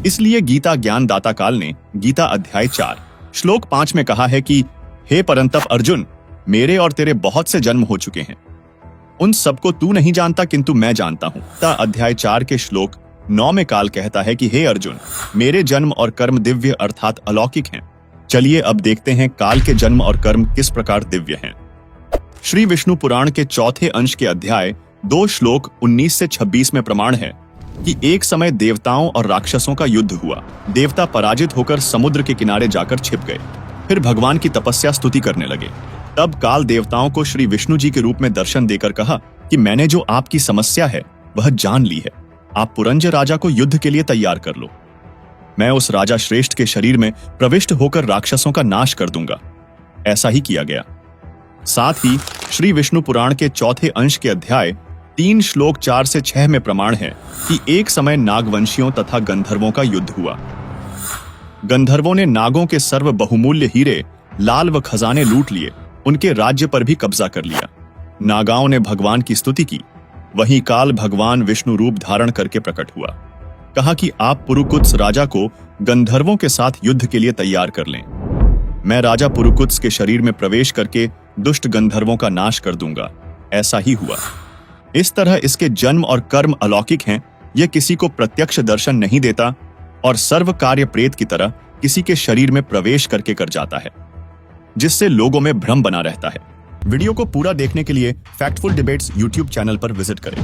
इसलिए गीता ज्ञानदाता काल ने गीता अध्याय 4 श्लोक 5 में कहा है कि हे परंतप अर्जुन, मेरे और तेरे बहुत से जन्म हो चुके हैं, उन सबको तू नहीं जानता किंतु मैं जानता हूं। अध्याय 4 के श्लोक 9 में काल कहता है कि हे अर्जुन, मेरे जन्म और कर्म दिव्य अर्थात अलौकिक हैं। चलिए अब देखते हैं काल के जन्म और कर्म किस प्रकार दिव्य हैं। श्री विष्णु पुराण के चौथे अंश के अध्याय 2 श्लोक 19 से 26 में प्रमाण है कि एक समय देवताओं और राक्षसों का युद्ध हुआ। देवता पराजित होकर समुद्र के किनारे जाकर छिप गए, फिर भगवान की तपस्या स्तुति करने लगे। तब काल देवताओं को श्री विष्णु जी के रूप में दर्शन देकर कहा कि मैंने जो आपकी समस्या है वह जान ली है, आप पुरंज राजा को युद्ध के लिए तैयार कर लो। मैं उस राजा श्रेष्ठ के शरीर में प्रविष्ट होकर राक्षसों का नाश कर दूंगा। ऐसा ही किया गया। साथ ही श्री विष्णु पुराण के चौथे अंश के अध्याय 3 श्लोक 4 से 6 में प्रमाण है कि एक समय नागवंशियों तथा गंधर्वों का युद्ध हुआ। गंधर्वों ने नागों के सर्व बहुमूल्य हीरे, लाल व खजाने लूट लिए, उनके राज्य पर भी कब्जा कर लिया। नागाओं ने भगवान की स्तुति की। वहीं काल भगवान विष्णु रूप धारण करके प्रकट हुआ। कहा कि आप पुरुकुत्स राजा को गंधर्वों के साथ युद्ध के लिए तैयार कर लें। मैं राजा पुरुकुत्स के शरीर में प्रवेश करके दुष्ट गंधर्वों का नाश कर दूंगा। ऐसा ही हुआ। इस तरह इसके जन्म और कर्म अलौकिक हैं। यह किसी को प्रत्यक्ष दर्शन नहीं देता और सर्व कार्य प्रेत की तरह किसी के शरीर में प्रवेश करके कर जाता है, जिससे लोगों में भ्रम बना रहता है। वीडियो को पूरा देखने के लिए फैक्टफुल डिबेट्स यूट्यूब चैनल पर विजिट करें।